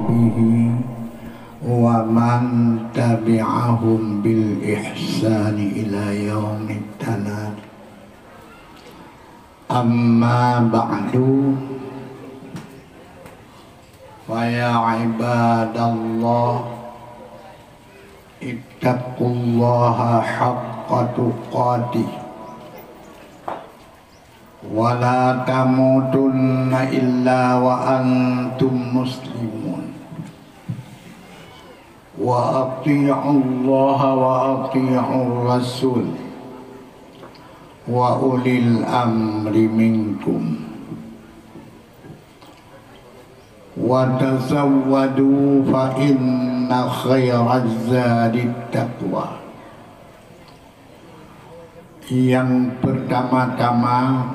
bihi wa man tabi'ahum bil ihsani ila yaumit tanad. Amma ba'du, wa ya ibadallah, ittaqullaha haqqa tuqatih wa la tamutunna illa wa antum muslimun. Wa ati'ullaha wa ati'ur rasul wa ulil amri minkum. Wa tazawwadu fa inna khairaz zadit taqwa. Yang pertama-tama,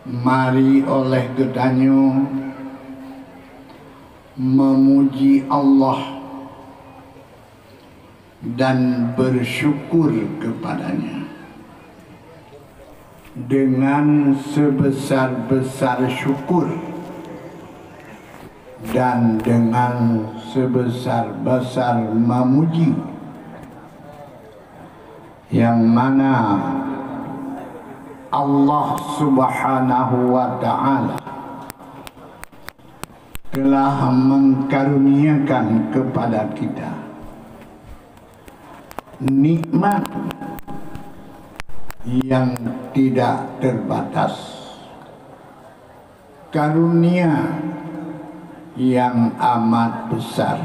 mari oleh gedanyo memuji Allah dan bersyukur kepadanya dengan sebesar-besar syukur dan dengan sebesar-besar memuji, yang mana Allah Subhanahu wa ta'ala telah mengkaruniakan kepada kita nikmat yang tidak terbatas, karunia yang amat besar.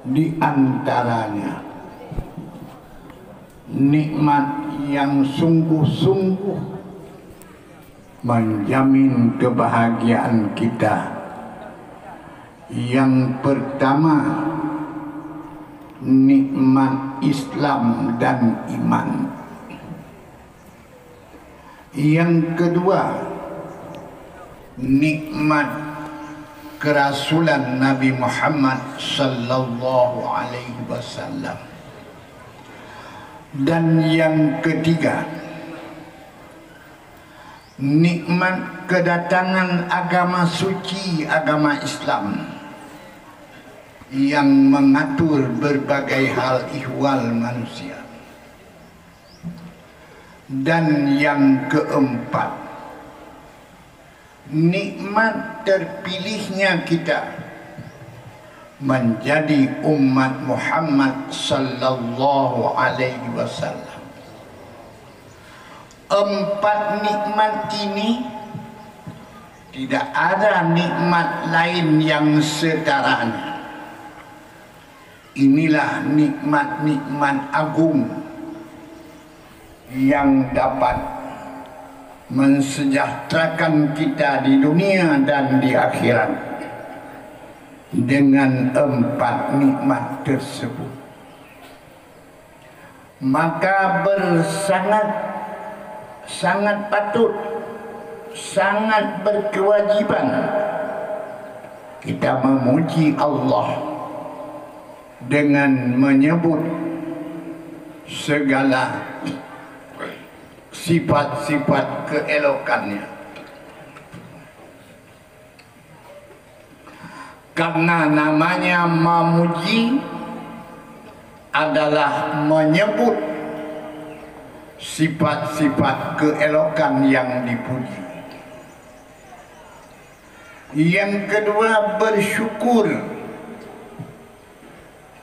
Di antaranya nikmat yang sungguh-sungguh menjamin kebahagiaan kita. Yang pertama, nikmat Islam dan iman. Yang kedua, nikmat kerasulan Nabi Muhammad sallallahu alaihi wasallam. Dan yang ketiga, nikmat kedatangan agama suci, agama Islam, yang mengatur berbagai hal ihwal manusia. Dan yang keempat, nikmat terpilihnya kita menjadi umat Muhammad sallallahu alaihi wasallam. Empat nikmat ini tidak ada nikmat lain yang setaranya. Inilah nikmat-nikmat agung yang dapat mensejahterakan kita di dunia dan di akhirat. Dengan empat nikmat tersebut, maka sangat patut, sangat berkewajiban kita memuji Allah dengan menyebut segala sifat-sifat keelokannya. Karena namanya memuji adalah menyebut sifat-sifat keelokan yang dipuji. Yang kedua, bersyukur,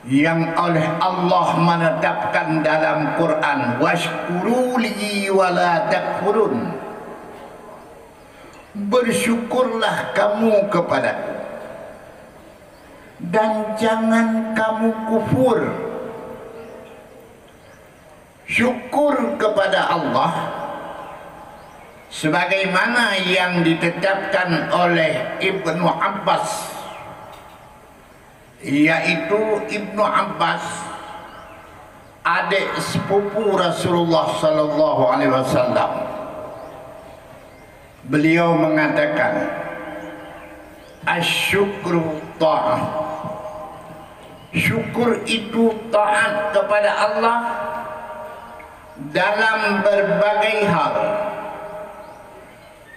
yang oleh Allah menetapkan dalam Quran, washkuru li wa la takfurun. Bersyukurlah kamu kepadaku dan jangan kamu kufur. Syukur kepada Allah sebagaimana yang ditetapkan oleh Ibnu Abbas, yaitu Ibnu Abbas adik sepupu Rasulullah sallallahu alaihi wasallam. Beliau mengatakan, asyukru ta'ah. Syukur itu taat kepada Allah dalam berbagai hal.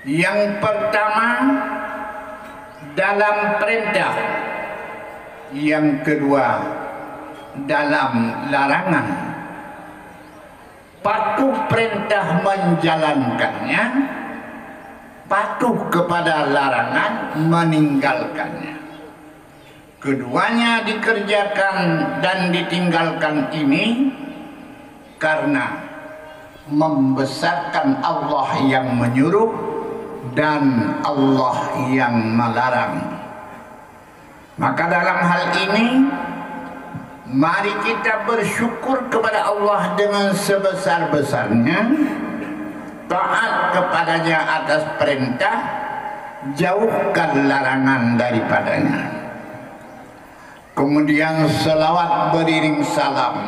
Yang pertama, dalam perintah, yang kedua dalam larangan. Patuh perintah menjalankannya, patuh kepada larangan meninggalkannya. Keduanya dikerjakan dan ditinggalkan ini karena membesarkan Allah yang menyuruh dan Allah yang melarang. Maka dalam hal ini mari kita bersyukur kepada Allah dengan sebesar-besarnya, taat kepadanya atas perintah, jauhkan larangan daripadanya. Kemudian selawat beriring salam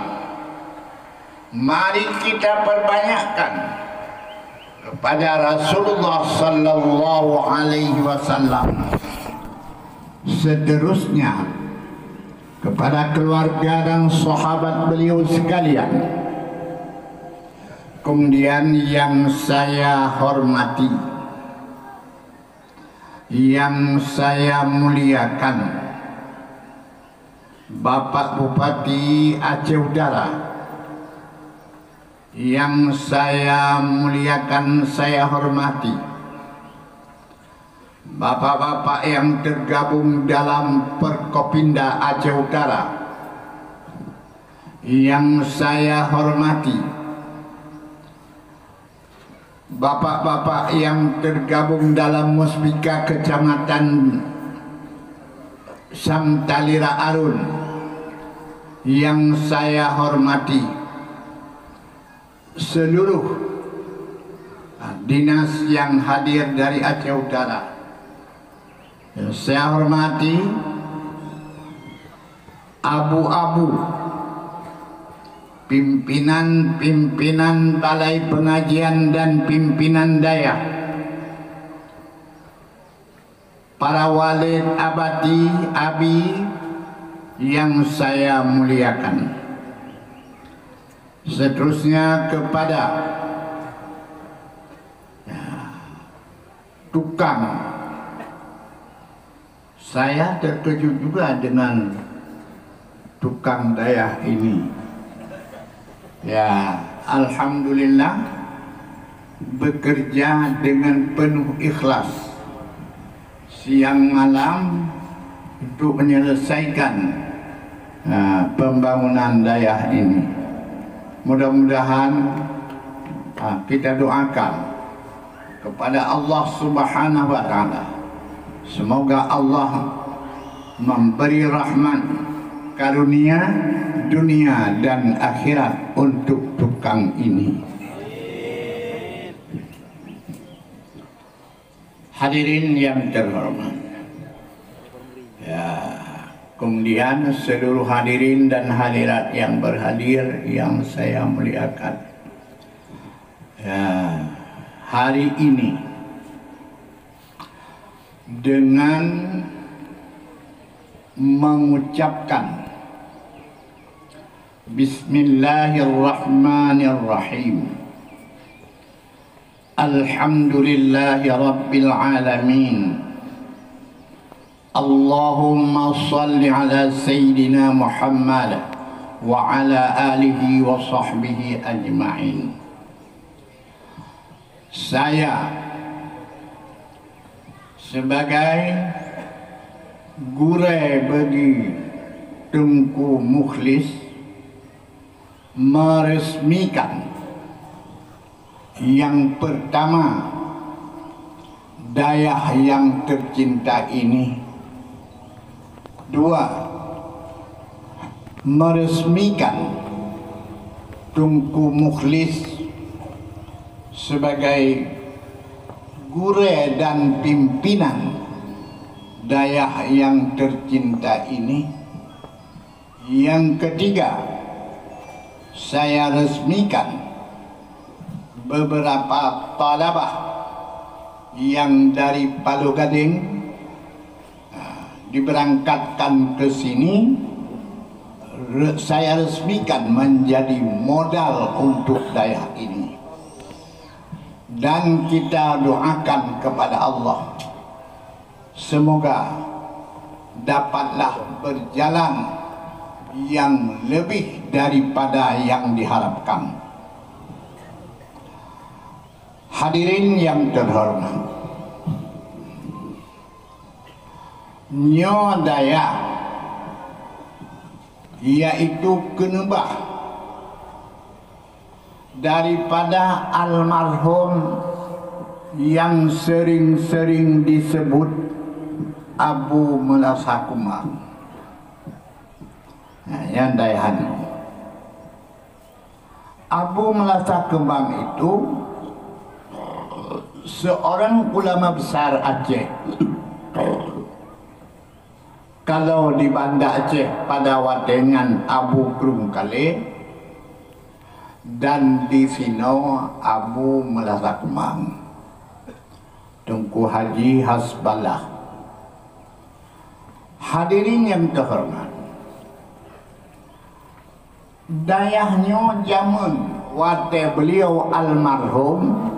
mari kita perbanyakkan kepada Rasulullah sallallahu alaihi wasallam, seterusnya kepada keluarga dan sahabat beliau sekalian. Kemudian yang saya hormati, yang saya muliakan, Bapak Bupati Aceh Utara, yang saya muliakan, saya hormati, bapak-bapak yang tergabung dalam Perkopinda Aceh Utara, yang saya hormati, bapak-bapak yang tergabung dalam Muspika Kecamatan Samtalira Arun, yang saya hormati, seluruh dinas yang hadir dari Aceh Utara. Saya hormati abu-abu pimpinan balai pengajian dan pimpinan daya, para walid abadi abi yang saya muliakan. Seterusnya kepada tukang. Saya terkejut juga dengan tukang daya ini. Ya, alhamdulillah bekerja dengan penuh ikhlas siang malam untuk menyelesaikan pembangunan daya ini. Mudah-mudahan kita doakan kepada Allah Subhanahu wa taala, semoga Allah memberi rahmat karunia dunia dan akhirat untuk tukang ini. Hadirin yang terhormat, ya, kemudian seluruh hadirin dan hadirat yang berhadir yang saya muliakan, ya, hari ini dengan mengucapkan Bismillahirrahmanirrahim, Alhamdulillahi Rabbil Alamin, Allahumma salli ala Sayyidina Muhammad wa ala alihi wa sahbihi ajma'in. Saya sebagai guru bagi Tunku Mukhlis meresmikan yang pertama daya yang tercinta ini. Dua, meresmikan Tunku Mukhlis sebagai guru dan pimpinan daya yang tercinta ini. Yang ketiga, saya resmikan beberapa talabah yang dari Palu Gading diberangkatkan ke sini. Saya resmikan menjadi modal untuk daya ini, dan kita doakan kepada Allah semoga dapatlah berjalan yang lebih daripada yang diharapkan. Hadirin yang terhormat, Nyo Dayak yaitu kenebah daripada almarhum yang sering-sering disebut Abu Melasa Kembang. Nah, yang dayahan Abu Melasa Kembang itu seorang ulama besar Aceh. Kalau di Banda Aceh pada wadengan Abu Krum Kale, dan di Sino Abu Melasa Kembang, Tunku Haji Hasbalah. Hadirin yang terhormat, dayahnya zaman wate beliau almarhum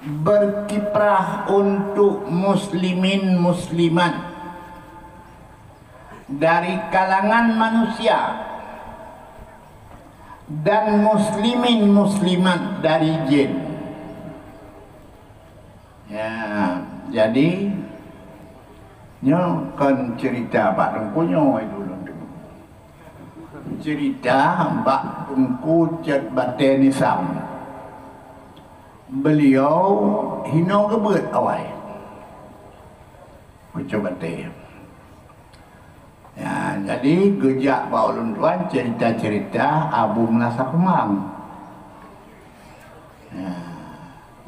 berkiprah untuk muslimin muslimat dari kalangan manusia dan muslimin muslimat dari jin. Ya, jadi nyo kan cerita Pak Tengkunyo itu dulu. Cerita Mbak Tengku Cet Baten Nisam. Beliau hino gebet awal. Macam baten. Ya, jadi gejak Pak Ulun Tuan cerita-cerita Abu Melasa Kembang. Ya,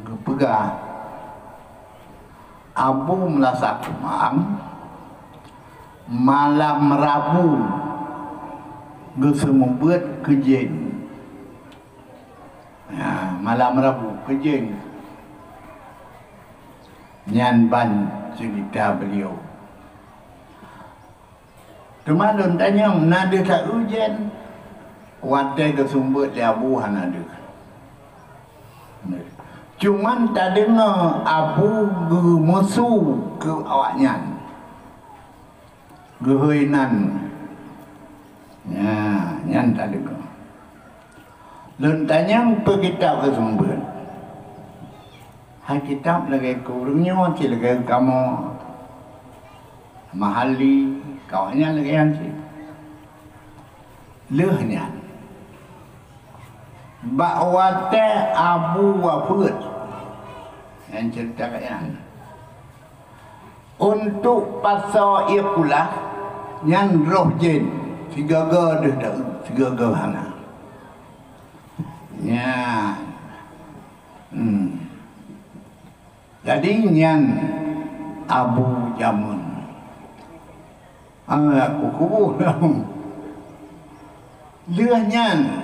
gepegah Abu Melasa Kembang malam Rabu gesemubet kejeng. Ya, malam Rabu kejeng. Nyan ban cerita beliau. Teman tanya, nada tak ujian. Wadai kesumbut dia abuhan ada. Cuman tak dengar abu musuh ke awaknya. Gehoinan. Ya, yang tak dengar. Lontanya perkitab kesumbut. Hai kitab lagi kurungnya, lagi kamu mahali. Kawannya lagi yang si lehnya bakwate Abu Wafud yang cerita kayaan untuk pasal iakulah yang roh jin tiga-tiga dah tiga-tiga hana ya jadi yang Abu Jamun aku kubur lihanyan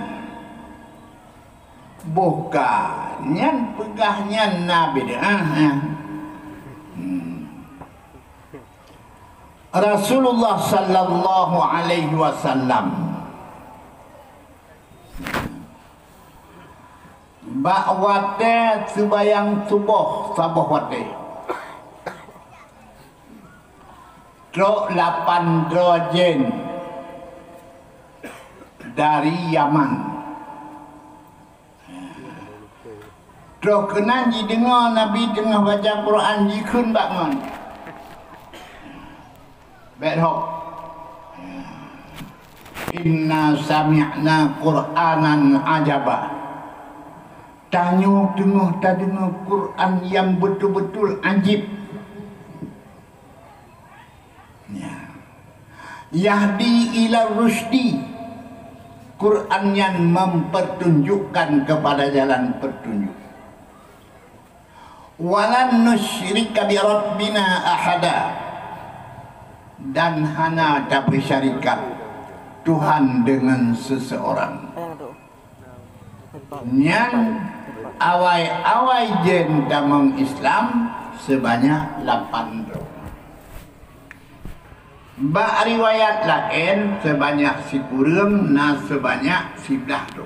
buka nyan pegahnya Nabi Rasulullah sallallahu alaihi wasallam bakwate sebayang subuh sabah wate Truk 8 drojen dari Yaman. Truk kena didengar Nabi tengah baca Quran jikun bangun. Berhok. Inna sami'na Qur'anan ajaba. Tanya tengah tak dengar Quran yang betul-betul ajib. Yahdi ila rusdi, Quran yang mempertunjukkan kepada jalan petunjuk. Walan nusyrika bi rabbina ahada, dan hana tak bersyarikat Tuhan dengan seseorang. Yang awai-awai jen damang Islam sebanyak 8 roh. Bak riwayat lain sebanyak si kurang na sebanyak 11 tu.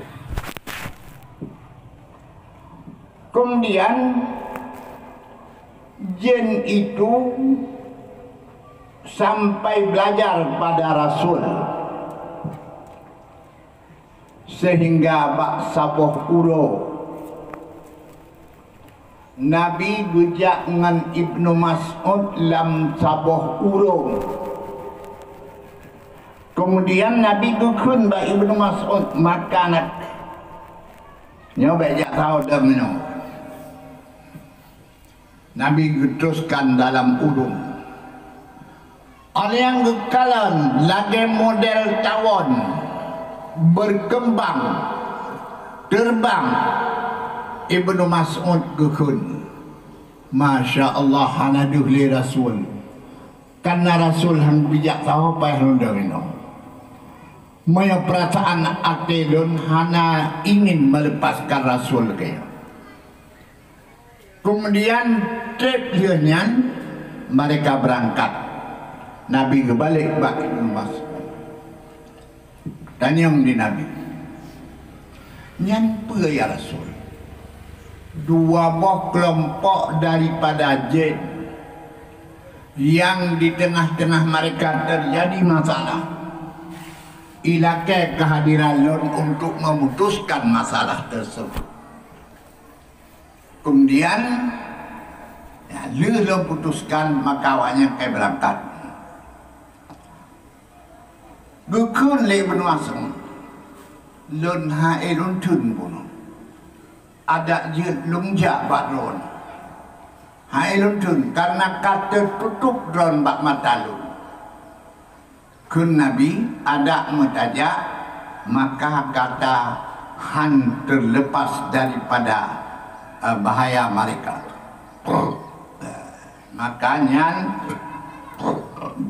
Kemudian jin itu sampai belajar pada Rasul sehingga bak saboh uro Nabi gujak dengan Ibnu Mas'ud lam saboh uro. Kemudian Nabi gukun bak Ibnu Mas'ud makan nyoba jak tahu dah minum. Nabi getuskan dalam udung. Oleh yang gekalan lagi model tawon berkembang terbang Ibnu Mas'ud gukun. Masya Allah hanaduh li Rasul. Karena Rasul hang bijak tahu apa yang hendak minum. Maya perasaan akelun hana ingin melepaskan Rasul kaya. Kemudian trip lianyan mereka berangkat. Nabi kebalik bak Ibnu Mas'ud. Tanya di Nabi. Nyan apa ya Rasul? Dua buah kelompok daripada jin yang di tengah-tengah mereka terjadi masalah. Ilakai kehadiran Lord untuk memutuskan masalah tersebut. Kemudian ya, lu putuskan maka awaknya berangkat. Gukun le Ibnu Mas'ud. Lun hae lun tun pun. Ada je lungjak bak lun. Hae lun tun karena kata tutup dron bak mata lun. Kun Nabi ada mutajak maka kata han terlepas daripada bahaya mereka. Makanya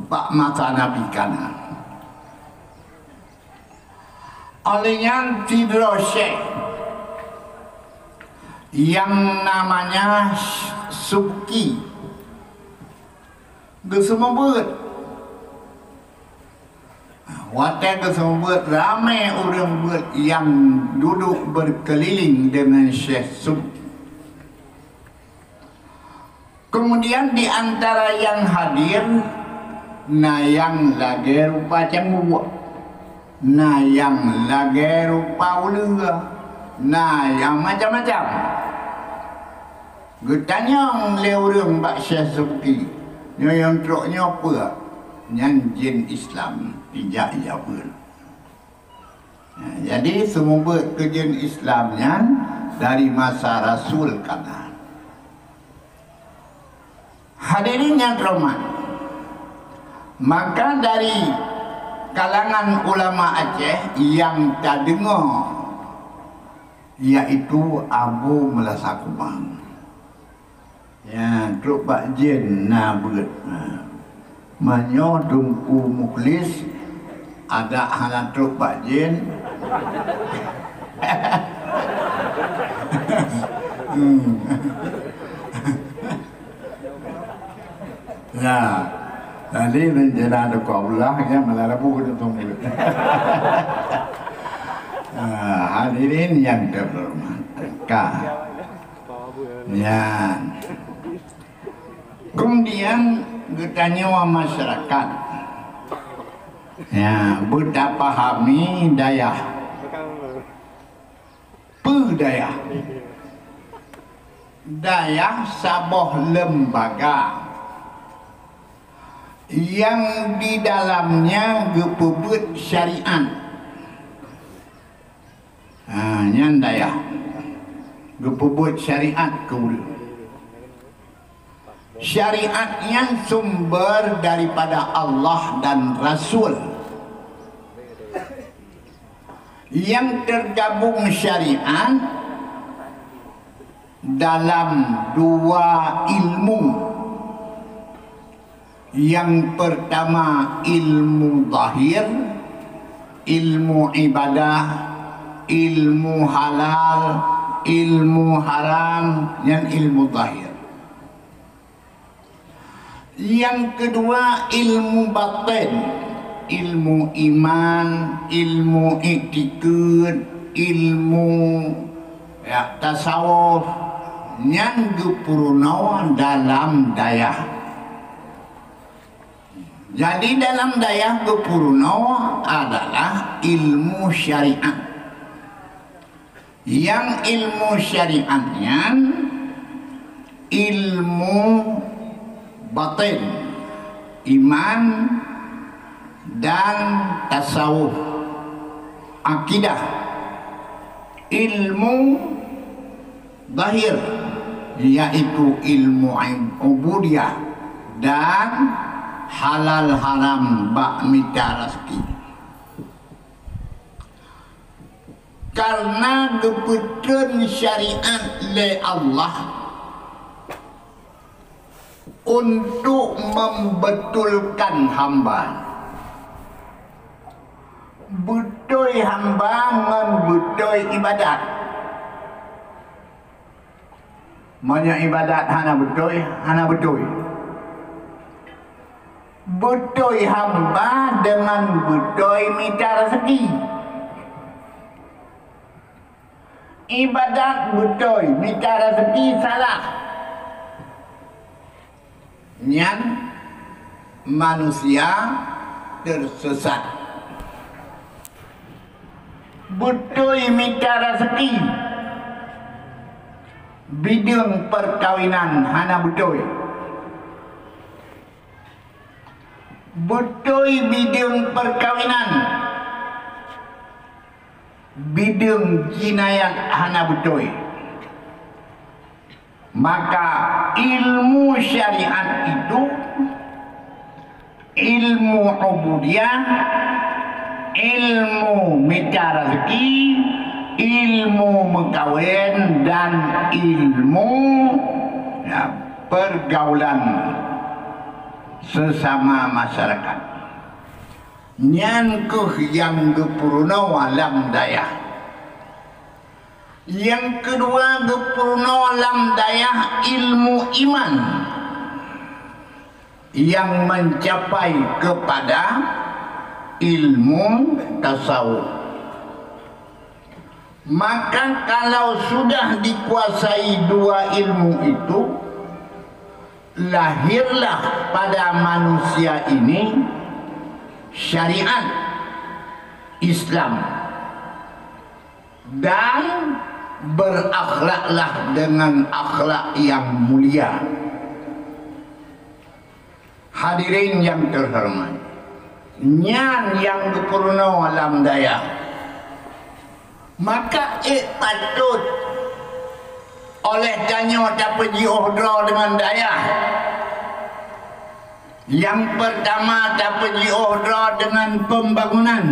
bak mata Nabi kanan. Oleh yang tidur syekh yang namanya Suki kesemua watak kesemua ramai orang buat yang duduk berkeliling dengan Syekh Suki. Kemudian di antara yang hadir na yang lagi rupa cembuak, nah yang lagi rupa ulega, nah yang macam-macam. Getanya le orang bak Syekh Suki, yang truknya apa? Yang jin Islam tidak ia pun. Jadi semua kejin Islamnya dari masa Rasul kanan. Hadirin yang terhormat, maka dari kalangan ulama Aceh yang tak dengar iaitu Abu Melasakubang. Ya, truk bak jin nabut. Manyo Dungku Mukhlis ada hana truk bak jin. Ya, tadi rencana ada kaulah ya malah rabu kita tunggu. Hadirin yang terhormat, ya. Kemudian bertanya masyarakat, ya, budak pahami daya, budaya, daya saboh lembaga yang di dalamnya gepebut syariat. Yang daya gepebut syariat kemudian. Syariat yang sumber daripada Allah dan Rasul, yang tergabung syariat dalam dua ilmu. Yang pertama ilmu zahir, ilmu ibadah, ilmu halal, ilmu haram, dan ilmu zahir. Yang kedua ilmu batin, ilmu iman, ilmu iktikad, ilmu ya, tasawuf, nyan gepurno dalam daya. Jadi dalam daya gepurno adalah ilmu syariat. Yang ilmu syariatnya ilmu batin, iman dan tasawuf, akidah. Ilmu zahir yaitu ilmu ubudiyah dan halal haram bak mita rezeki. Karena keputusan syariat oleh Allah untuk membetulkan hamba. Betul hamba dengan betul ibadat. Mana ibadat hana betul. Betul hamba dengan betul minta rezeki. Ibadat betul minta rezeki salah. Nyan manusia tersesat. Betul minta rezeki bidang perkawinan hana betul. Betul bidang perkawinan, bidang jinayat hana betul. Maka ilmu syariat itu ilmu ubudiyah, ilmu minta rezeki, ilmu mengkawin dan ilmu pergaulan sesama masyarakat. Nyankuh yang gepurno alam daya. Yang kedua gepurno alam daya ilmu iman yang mencapai kepada ilmu tasawuf. Maka kalau sudah dikuasai dua ilmu itu, lahirlah pada manusia ini syariat Islam dan berakhlaklah dengan akhlak yang mulia. Hadirin yang terhormat, nyan yang gepurno alam daya. Maka patut oleh tanya tak pergi ohdra dengan daya. Yang pertama tak pergi ohdra dengan pembangunan.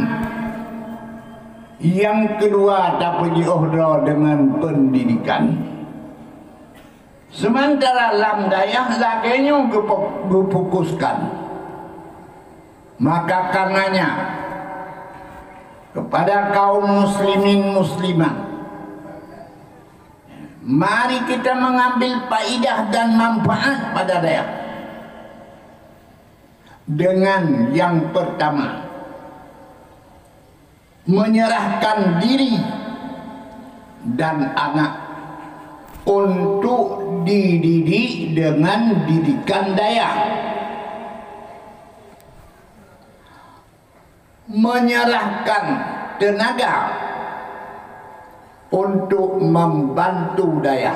Yang kedua tak pergi ohdra dengan pendidikan. Sementara alam daya laganya difokuskan. Maka karenanya kepada kaum muslimin muslimat, mari kita mengambil faidah dan manfaat pada daya. Dengan yang pertama, menyerahkan diri dan anak untuk dididik dengan didikan daya. Menyerahkan tenaga untuk membantu daya.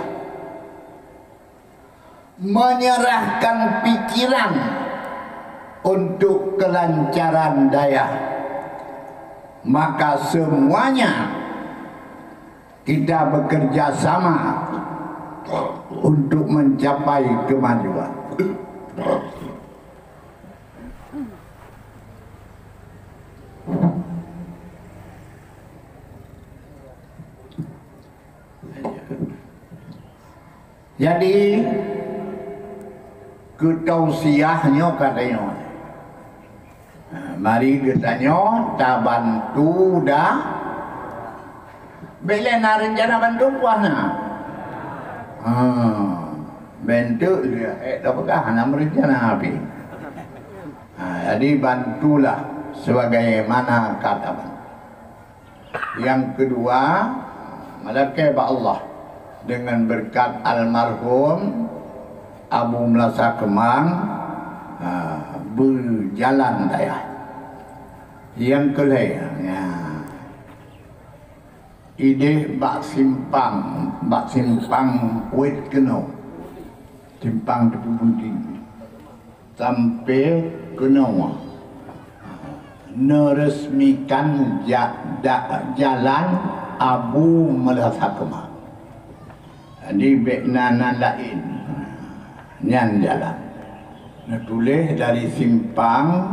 Menyerahkan pikiran untuk kelancaran daya. Maka semuanya kita bekerja sama untuk mencapai kemajuan. Jadi ketausiahnya katanya, mari katanya tak bantu dah. Bila nak rencana bantu puasnya, bantu dia. Tak apa nak merencana api. Jadi bantulah sebagaimana kata. Yang kedua, malaikat Allah dengan berkat almarhum Abu Melasa Kemang berjalan daya. Yang kelima, ide bak simpang wet keno, simpang tepi bunting sampai keno meresmikan jalan Abu Melasa Kemang. Di beknana lain nyan jalan. Tulis dari simpang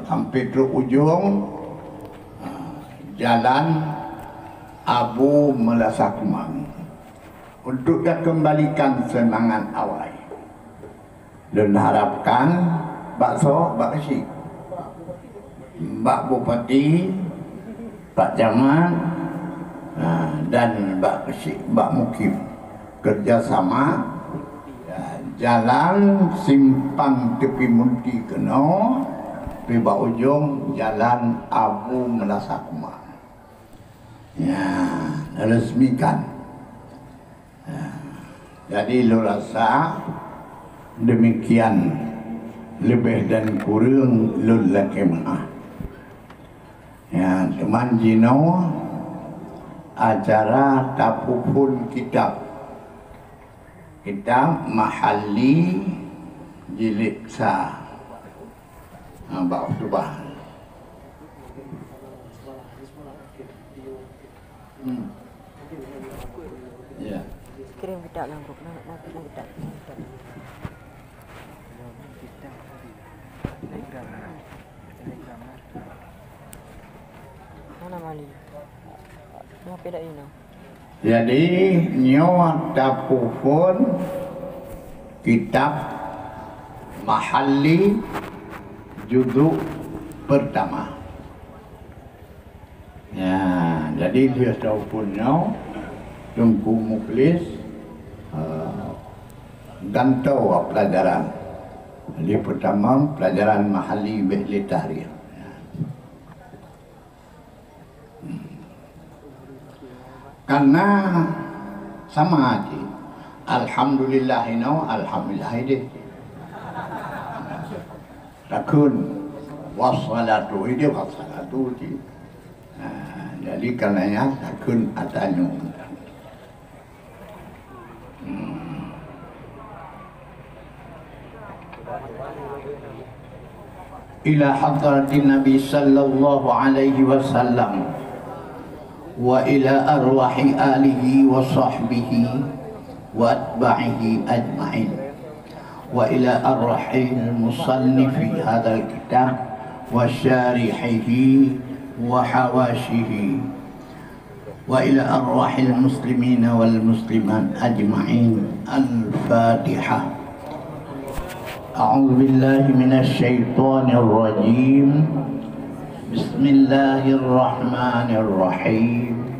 sampai ke ujung jalan Abu Melasa Kemang untuk dia kembalikan semangat awal dan harapkan bakso, Pak Kesik, Mbak Bupati, Pak Camat, dan Mbak Kesik, Mbak Mukim kerjasama jalan simpang tepi Munti keno tiba ujung jalan Abu Melasa Kemang. Resmikan. Jadi lu rasa demikian lebih dan kurang lu lakemah. Teman Jino acara tapupun kitab Mahalli jilid sa Mbak Utubah. Ya. Kirim kita lang grup na kita. Telegram. Mana mali? Mau peda ini. Jadi nyawa tapupun kitab Mahalli judul pertama. Jadi dia tahu punya Tungku Muklis dan tahu pelajaran. Jadi pertama pelajaran Mahalli Bihli Tahrir. Karena sama aja. Alhamdulillah deh. Takun wassalatu itu wassalatu. Jadi karenanya takun atanu. Ila hadratin Nabi sallallahu alaihi wasallam wa ila arwahi alihi wa sahbihi wa atba'ihi ajma'in wa ila arwahi al-musannifi hadal kitab wa syarihihi wa hawashihi wa ila arwahi al-muslimina wal muslimat ajma'in. Al-Fatihah. A'udzu billahi minasy syaithanir rajim. Bismillahirrahmanirrahim.